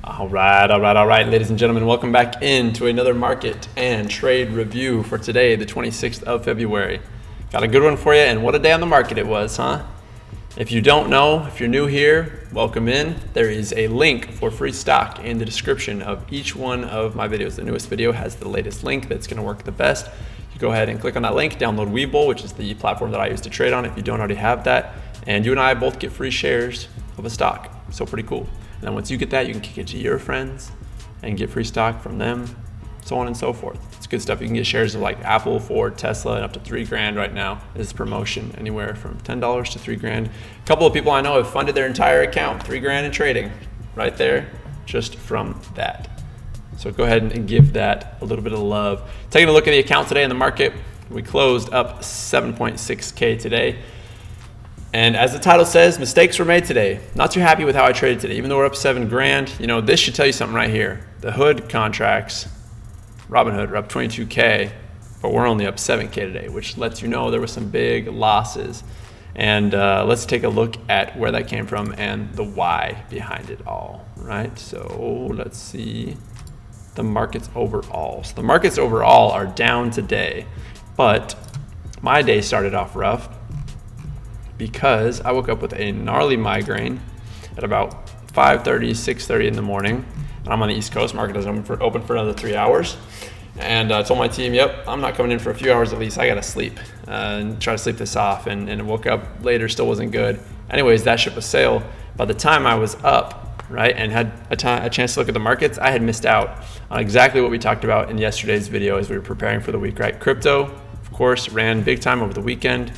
All right, ladies and gentlemen, welcome back into another market and trade review for today, the 26th of February. Got a good one for you, and what a day on the market it was, huh? If you don't know, if you're new here, welcome in. There is a link for free stock in the description of each one of my videos. The newest video has the latest link that's going to work the best. You go ahead and click on that link, download Webull, which is the platform that I use to trade on if you don't already have that, and you and I both get free shares of a stock. So pretty cool. And then once you get that, you can kick it to your friends and get free stock from them, so on and so forth. It's good stuff. You can get shares of like Apple, Ford, Tesla, and up to $3,000 right now is promotion, anywhere from $10 to $3,000. A couple of people I know have funded their entire account, $3,000 in trading right there, just from that. So go ahead and give that a little bit of love. Taking a look at the account today in the market, we closed up 7.6K today. And as the title says, mistakes were made today. Not too happy with how I traded today, even though we're up $7,000. You know, this should tell you something right here. The hood contracts, Robinhood, are up 22K, but we're only up 7K today, which lets you know there were some big losses. And let's take a look at where that came from and the why behind it all, right? So let's see the markets overall. So the markets overall are down today, but my day started off rough because I woke up with a gnarly migraine at about 5:30, 6:30 in the morning. And I'm on the East Coast. Market is open for another 3 hours. And I told my team, yep, I'm not coming in for a few hours at least. I got to sleep and try to sleep this off. And I woke up later, still wasn't good. Anyways, that ship was sailed. By the time I was up, right, and had a chance to look at the markets, I had missed out on exactly what we talked about in yesterday's video as we were preparing for the week, right? Crypto, of course, ran big time over the weekend.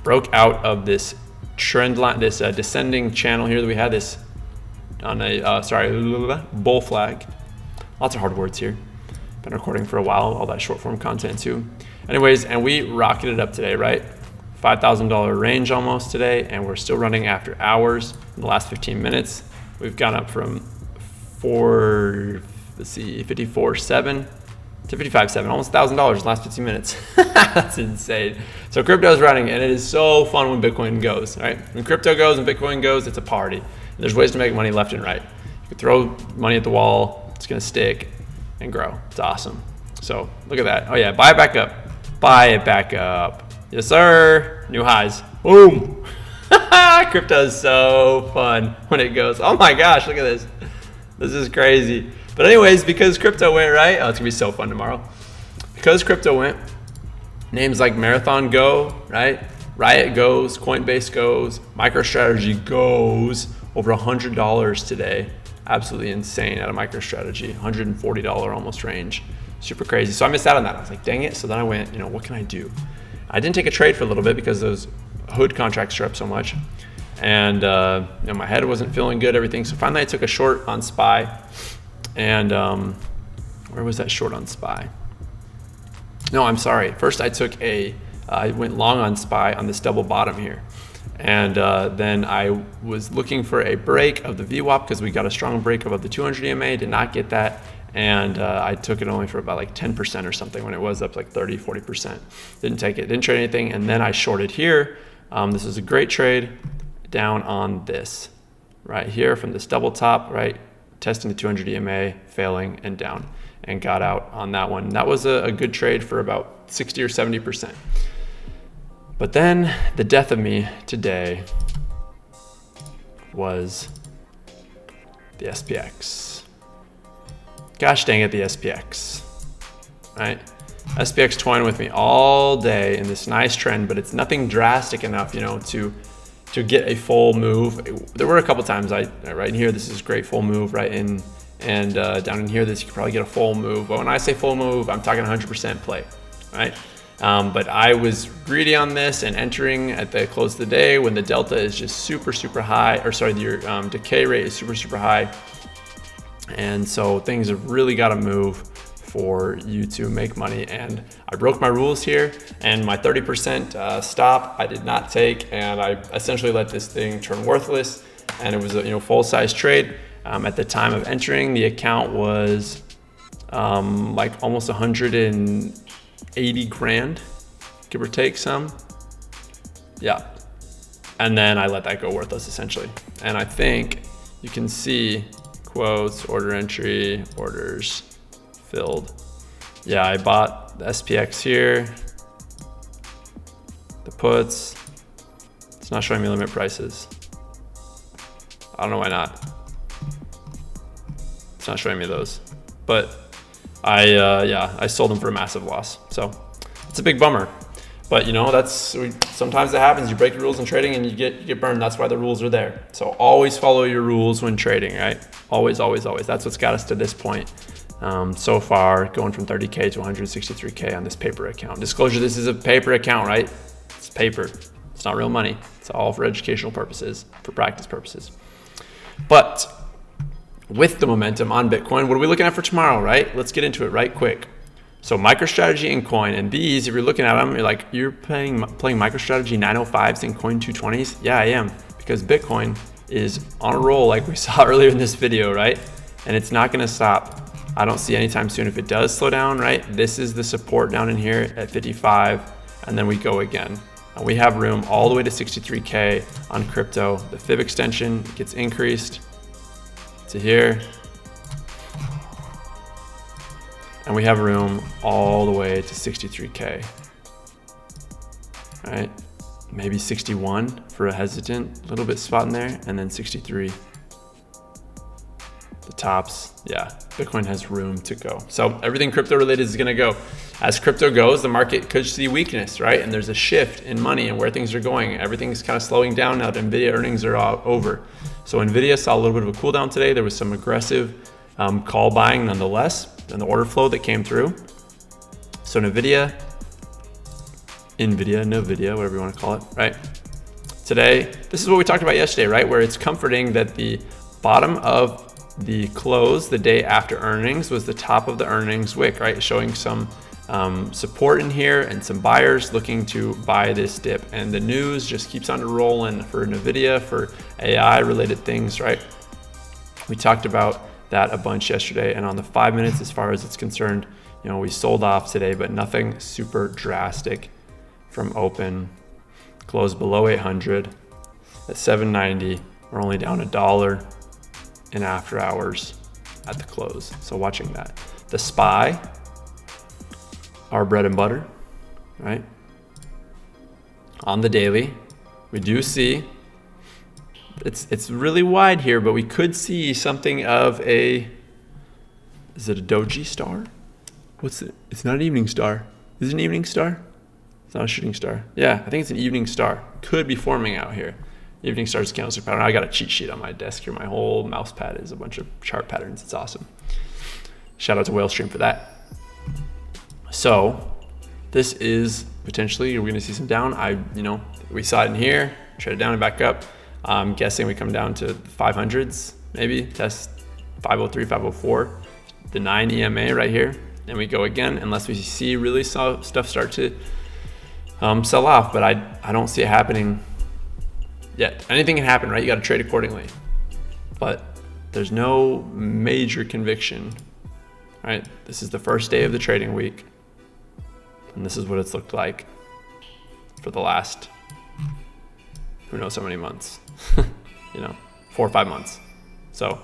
Broke out of this trend line, this descending channel here that we had, this on a bull flag. Lots of hard words here. Been recording for a while, all that short form content too. Anyways, and we rocketed up today, right? $5,000 range almost today, and we're still running after hours. In the last 15 minutes, we've gone up from 54.7 to 55.7, almost $1,000 in the last 15 minutes. That's insane. So crypto is running, and it is so fun when Bitcoin goes, right? When crypto goes and Bitcoin goes, it's a party. And there's ways to make money left and right. You can throw money at the wall, it's gonna stick and grow. It's awesome. So look at that. Oh yeah, buy it back up. Buy it back up. Yes, sir. New highs. Boom. Crypto is so fun when it goes. Oh my gosh, look at this. This is crazy. But anyways, because crypto went, right? Oh, it's gonna be so fun tomorrow. Because crypto went, names like Marathon go, right? Riot goes, Coinbase goes, MicroStrategy goes, over $100 today. Absolutely insane out of MicroStrategy, $140 almost range. Super crazy. So I missed out on that. I was like, dang it. So then I went, you know, what can I do? I didn't take a trade for a little bit because those hood contracts are up so much. And you know, my head wasn't feeling good, everything. So finally I took a short on SPY. And where was that short on SPY? No, I'm sorry. First I took I went long on SPY on this double bottom here. And then I was looking for a break of the VWAP because we got a strong break above the 200 EMA, did not get that. And I took it only for about like 10% or something when it was up like 30, 40%. Didn't take it, didn't trade anything. And then I shorted here. This is a great trade down on this right here from this double top, right? Testing the 200 EMA, failing and down, and got out on that one. That was a good trade for about 60 or 70%. But then the death of me today was the SPX. Gosh dang it, the SPX, right? SPX toying with me all day in this nice trend, but it's nothing drastic enough, you know, to get a full move. There were a couple times right in here, this is a great full move, right? And down in here, this you could probably get a full move. But when I say full move, I'm talking 100% play, right? But I was greedy on this and entering at the close of the day when the delta is just super, super high, or sorry, your decay rate is super, super high. And so things have really got to move for you to make money. And I broke my rules here, and my 30% stop I did not take, and I essentially let this thing turn worthless. And it was a full size trade. At the time of entering, the account was like almost 180 grand, give or take some. Yeah. And then I let that go worthless essentially. And I think you can see quotes, order entry, orders filled. Yeah, I bought the SPX here, the puts. It's not showing me limit prices. I don't know why not. It's not showing me those, but I sold them for a massive loss. So it's a big bummer, but you know, sometimes that happens. You break the rules in trading and you get burned. That's why the rules are there. So always follow your rules when trading, right? Always, always, always. That's what's got us to this point. So far, going from 30K to 163K on this paper account. Disclosure, this is a paper account, right? It's paper. It's not real money. It's all for educational purposes, for practice purposes. But with the momentum on Bitcoin, what are we looking at for tomorrow, right? Let's get into it right quick. So MicroStrategy and Coin and B's, if you're looking at them, you're like, you're playing MicroStrategy 905s and Coin 220s? Yeah, I am, because Bitcoin is on a roll like we saw earlier in this video, right? And it's not gonna stop. I don't see anytime soon. If it does slow down, right? This is the support down in here at 55, and then we go again. And we have room all the way to 63K on crypto. The fib extension gets increased to here. And we have room all the way to 63K, right? Maybe 61 for a hesitant little bit spot in there, and then 63. The tops, yeah, Bitcoin has room to go. So everything crypto related is gonna go. As crypto goes, the market could see weakness, right? And there's a shift in money and where things are going. Everything's kind of slowing down now that NVIDIA earnings are all over. So NVIDIA saw a little bit of a cool down today. There was some aggressive call buying nonetheless, and the order flow that came through. So NVIDIA, whatever you want to call it, right? Today, this is what we talked about yesterday, right? Where it's comforting that the bottom of the close the day after earnings was the top of the earnings wick, right? Showing some support in here and some buyers looking to buy this dip. And the news just keeps on rolling for NVIDIA, for AI related things, right? We talked about that a bunch yesterday, and on the 5 minutes, as far as it's concerned, you know, we sold off today, but nothing super drastic from open. Closed below 800 at 790. We're only down $1 in after hours at the close. So watching that. The SPY, our bread and butter, right? On the daily, we do see it's really wide here, but we could see something of a, is it a doji star? What's it? It's not an evening star. Is it an evening star? It's not a shooting star. Yeah, I think it's an evening star. Could be forming out here. Evening stars candlestick pattern. I got a cheat sheet on my desk here. My whole mouse pad is a bunch of chart patterns. It's awesome. Shout out to Whalestream for that. So this is potentially, we're gonna see some down. We saw it in here, traded down and back up. I'm guessing we come down to 500s, maybe test 503, 504, the 9 EMA right here. And we go again, unless we see really stuff start to sell off, but I don't see it happening yet. Anything can happen, right? You got to trade accordingly, but there's no major conviction, right? This is the first day of the trading week, and this is what it's looked like for the last, who knows how many months, 4 or 5 months. So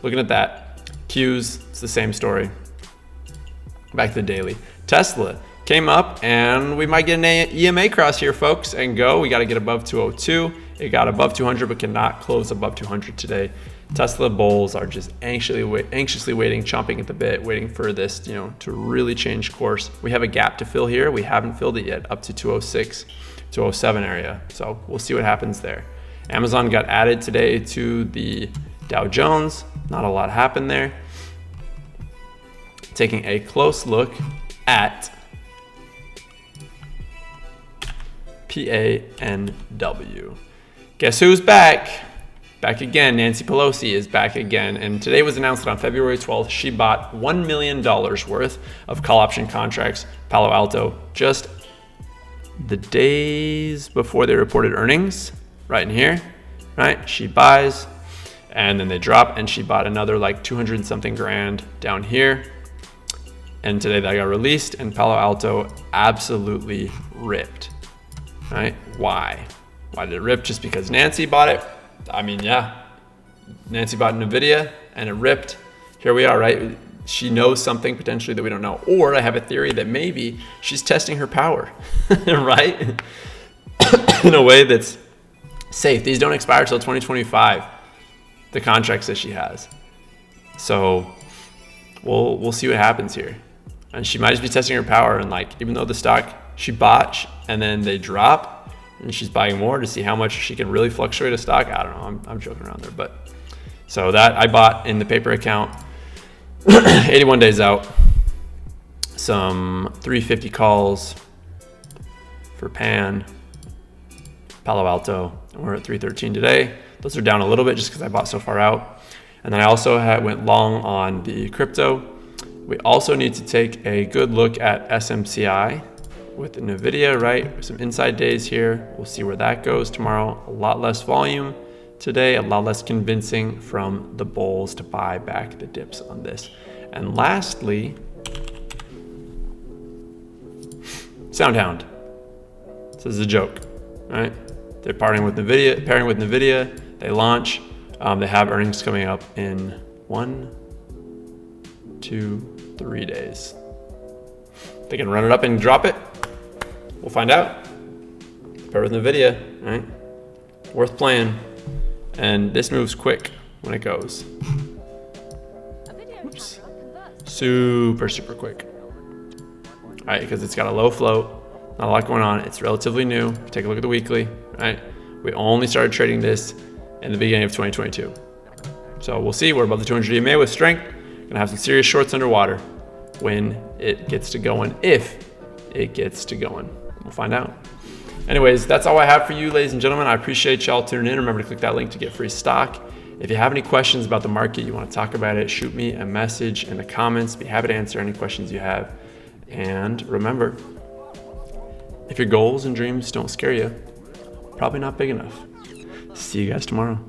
looking at that, Qs, it's the same story. Back to the daily. Tesla came up, and we might get an EMA cross here, folks, and go. We got to get above 202. It got above 200, but cannot close above 200 today. Tesla bulls are just anxiously waiting, chomping at the bit, waiting for this, to really change course. We have a gap to fill here. We haven't filled it yet, up to 206, 207 area. So we'll see what happens there. Amazon got added today to the Dow Jones. Not a lot happened there. Taking a close look at PANW. Guess who's back? Back again. Nancy Pelosi is back again. And today was announced that on February 12th, she bought $1 million worth of call option contracts, Palo Alto, just the days before they reported earnings, right in here, right? She buys, and then they drop, and she bought another like 200 and something grand down here. And today that got released, and Palo Alto absolutely ripped, right? Why? Why did it rip? Just because Nancy bought it? I mean, yeah, Nancy bought Nvidia and it ripped. Here we are, right? She knows something potentially that we don't know. Or I have a theory that maybe she's testing her power, right? In a way that's safe. These don't expire till 2025, the contracts that she has. So we'll see what happens here. And she might just be testing her power, and like, even though the stock she bought and then they drop and she's buying more to see how much she can really fluctuate a stock. I don't know, I'm joking around there, but so that I bought in the paper account 81 days out, some 350 calls for Pan, Palo Alto, and we're at 313 today. Those are down a little bit just because I bought so far out. And then I also went long on the crypto. We also need to take a good look at SMCI with the Nvidia, right? Some inside days here. We'll see where that goes tomorrow. A lot less volume today, a lot less convincing from the bulls to buy back the dips on this. And lastly, SoundHound. This is a joke, right? They're pairing with Nvidia. They launch. They have earnings coming up in 1, 2, 3 days. They can run it up and drop it. We'll find out. Pair with Nvidia, right? Worth playing. And this moves quick when it goes. Oops. Super, super quick. All right, because it's got a low float, not a lot going on. It's relatively new. Take a look at the weekly, right? We only started trading this in the beginning of 2022. So we'll see. We're above the 200 EMA with strength. Gonna have some serious shorts underwater when it gets to going, if it gets to going. We'll find out. Anyways, that's all I have for you, ladies and gentlemen. I appreciate y'all tuning in. Remember to click that link to get free stock. If you have any questions about the market, you want to talk about it, shoot me a message in the comments. Be happy to answer any questions you have. And remember, if your goals and dreams don't scare you, probably not big enough. See you guys tomorrow.